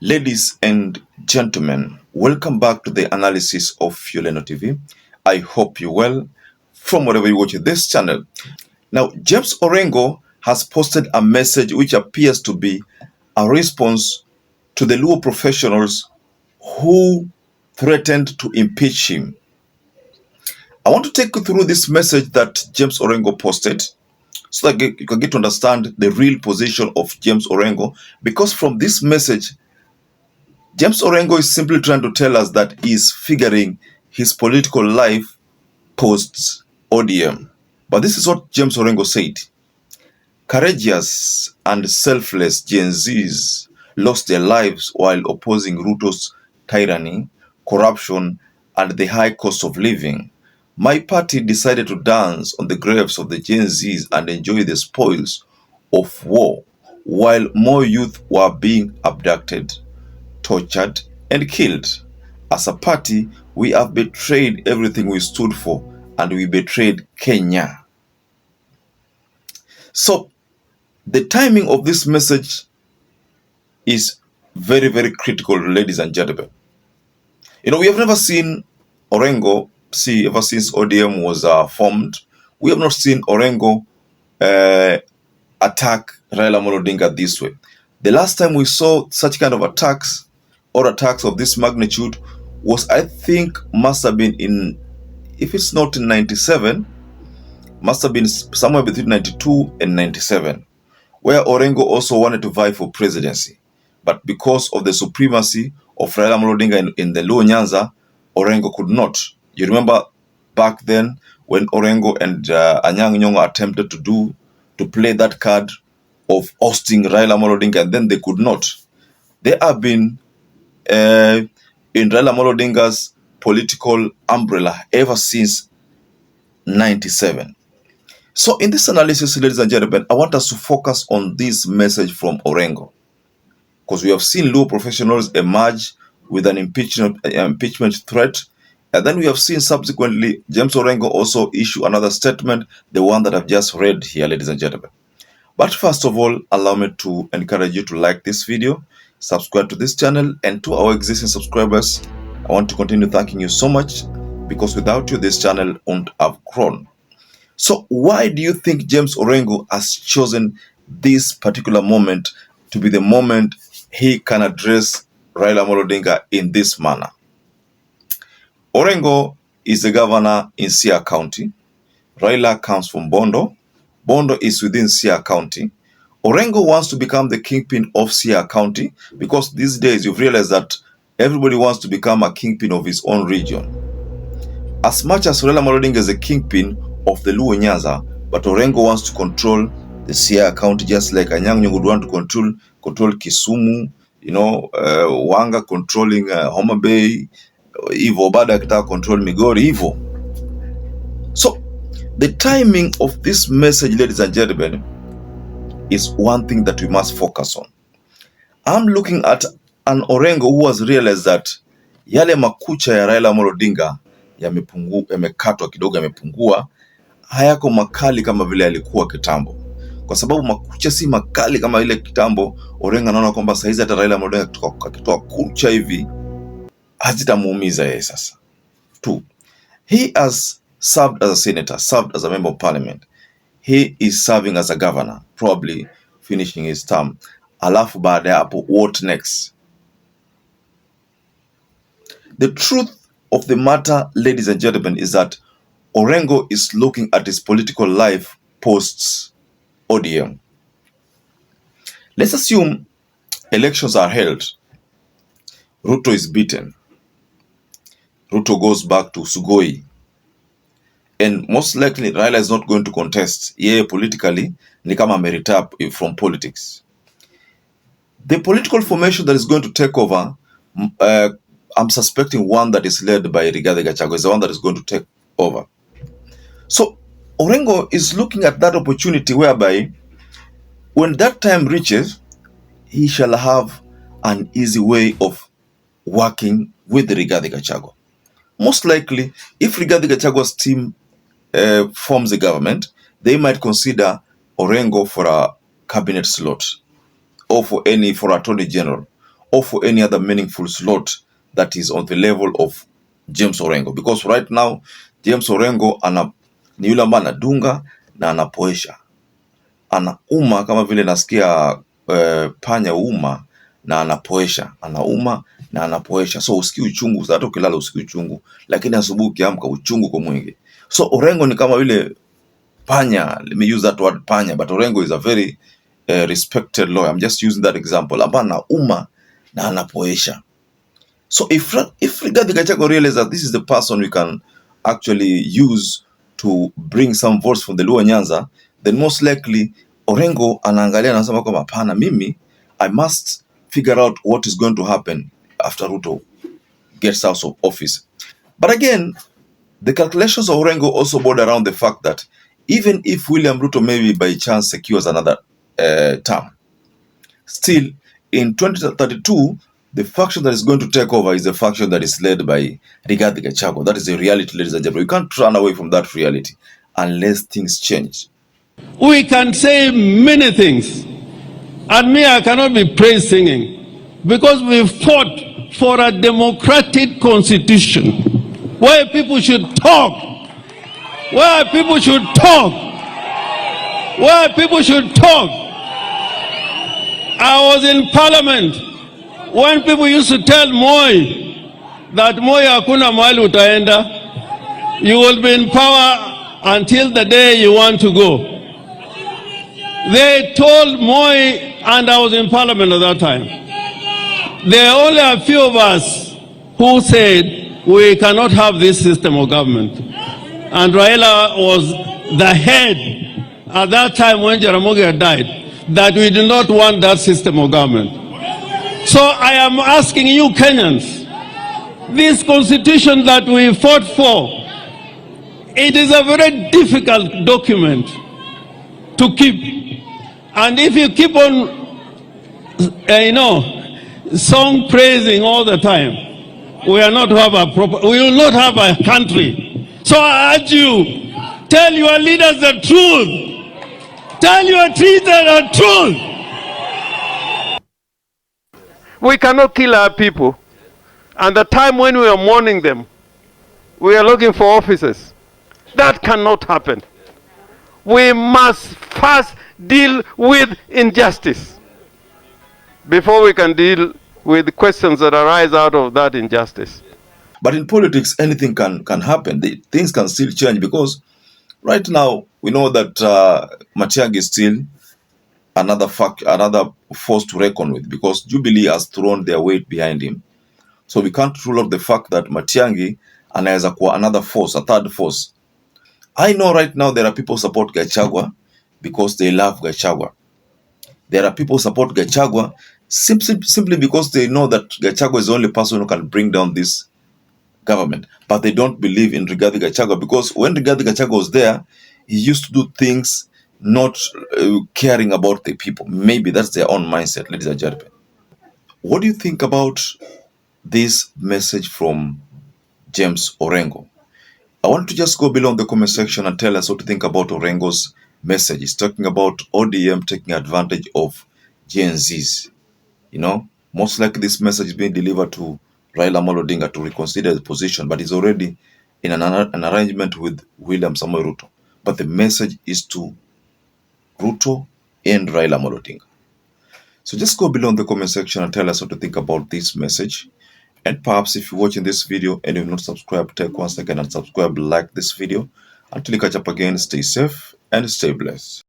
Ladies and gentlemen, welcome back to the analysis of YOLENO TV. I hope you're well from wherever you watch this channel. Now, James Orengo has posted a message which appears to be a response to the Luo professionals who threatened to impeach him. I want to take you through this message that James Orengo posted so that you can get to understand the real position of James Orengo, because from this message, James Orengo is simply trying to tell us that he is figuring his political life post-ODM. But this is what James Orengo said. Courageous and selfless Gen Zs lost their lives while opposing Ruto's tyranny, corruption, and the high cost of living. My party decided to dance on the graves of the Gen Zs and enjoy the spoils of war, while more youth were being abducted, tortured, and killed. As a party, we have betrayed everything we stood for, and we betrayed Kenya. So, the timing of this message is very, very critical, ladies and gentlemen. You know, we have never seen Orengo, ever since ODM was formed, we have not seen Orengo attack Raila Odinga this way. The last time we saw such kind of attacks or attacks of this magnitude was, I think, must have been in, if it's not in 97, must have been somewhere between 92 and 97, where Orengo also wanted to vie for presidency. But because of the supremacy of Raila Odinga in the Luo Nyanza, Orengo could not. You remember back then when Orengo and Anyang' Nyong'o attempted to play that card of ousting Raila Odinga, and then they could not. They have been in Raila Odinga's political umbrella ever since 97. So in this analysis, ladies and gentlemen, I want us to focus on this message from Orengo, because we have seen Luo professionals emerge with an impeachment threat, and then we have seen subsequently James Orengo also issue another statement, the one that I've just read here, ladies and gentlemen. But first of all, allow me to encourage you to like this video, subscribe to this channel, and to our existing subscribers, I want to continue thanking you so much, because without you, this channel wouldn't have grown. So why do you think James Orengo has chosen this particular moment to be the moment he can address Raila Odinga in this manner? Orengo is the governor in Siaya County. Raila comes from Bondo. Bondo is within Siaya County. Orengo wants to become the kingpin of Siaya County, because these days you've realized that everybody wants to become a kingpin of his own region. As much as Raila Odinga is a kingpin of the Luo Nyanza, but Orengo wants to control the Siaya County, just like Anyang' Nyong'o would want to control Kisumu, Wanga controlling Homa Bay, Ivo Bada akitaka control Migori, Ivo. So, the timing of this message, ladies and gentlemen, is one thing that we must focus on. I'm looking at an Orengo who has realized that yale makucha ya Raila Odinga yamekatwa kidogo, yamepungua, hayako makali kama vile yalikuwa kitambo. Kwa sababu makucha si makali kama ile kitambo, Orengo anaona kwamba saizi hata Raila Odinga akitoa kucha hivi hazitamuumiza yeye sasa. 2. He has served as a senator, served as a member of parliament. He is serving as a governor, probably finishing his term. Alafu baada ya hapo, what next? The truth of the matter, ladies and gentlemen, is that Orengo is looking at his political life post-ODM. Let's assume elections are held. Ruto is beaten. Ruto goes back to Sugoi. And most likely, Raila is not going to contest. Yeah, politically, ni kama retire from politics. The political formation that is going to take over, I'm suspecting one that is led by Rigathi Gachagua is the one that is going to take over. So, Orengo is looking at that opportunity whereby, when that time reaches, he shall have an easy way of working with Rigathi Gachagua. Most likely, if Rigathi Gachagua's team forms a government, they might consider Orengo for a cabinet slot, or for attorney general, or for any other meaningful slot that is on the level of James Orengo, because right now James Orengo ni yule ambaye anadunga na anapoesha, anauma kama vile nasikia panya uma na anapoesha, anauma na anapoesha. So usikii uchungu, hata ukilala usikii uchungu, lakini asubuhi ukiamka uchungu kwa mwingi. So Orengo ni kama vile panya, let me use that word panya, but Orengo is a very respected lawyer. I'm just using that example, ambaye anauma na anapoesha. So if Rigathi Gachagua realizes that this is the person we can actually use to bring some votes from the Luo Nyanza, then most likely Orengo anaangalia na anasema kwamba hapana, mimi I must figure out what is going to happen after Ruto gets out of office. But again, the calculations of Orengo also border around the fact that even if William Ruto maybe by chance secures another term, still in 2032, the faction that is going to take over is the faction that is led by Rigathi Gachagua. That is the reality, ladies and gentlemen. You can't run away from that reality unless things change. We can say many things, and me, I cannot be praise singing, because we fought for a democratic constitution where people should talk, where people should talk, where people should talk. I was in parliament when people used to tell Moi that Moi hakuna mahali utaenda, you will be in power until the day you want to go. They told Moi, and I was in parliament at that time, there are only a few of us who said we cannot have this system of government. And RAILA was the head at that time when Jaramogi had died, that we did not want that system of government. So I am asking you Kenyans, this constitution that we fought for, it is a very difficult document to keep. And if you keep on, song praising all the time, we will not have a country. So I urge you, tell your leaders the truth. Tell your leaders the truth. We cannot kill our people. And the time when we are mourning them, we are looking for officers. That cannot happen. We must first deal with injustice before we can deal with questions that arise out of that injustice. But in politics, anything can happen. Things can still change, because right now we know that Matiang'i is still another force to reckon with, because Jubilee has thrown their weight behind him. So we can't rule out the fact that Matiang'i anaweza kuwa another force, a third force. I know right now there are people support Gachagua because they love Gachagua. There are people support Gachagua simply because they know that Gachagua is the only person who can bring down this government. But they don't believe in Rigathi Gachagua, because when Rigathi Gachagua was there, he used to do things not caring about the people. Maybe that's their own mindset, ladies and gentlemen. What do you think about this message from James Orengo? I want to just go below in the comment section and tell us what to think about Orengo's message. He's talking about ODM taking advantage of Gen Zs. Most likely this message is being delivered to Raila Amolo Odinga to reconsider the position, but he's already in an arrangement with William Samoei Ruto. But the message is to Ruto and Raila Amolo Odinga. So just go below in the comment section and tell us what to think about this message. And perhaps if you're watching this video and you've not subscribed, take 1 second and subscribe, like this video. Until you catch up again, stay safe and stay blessed.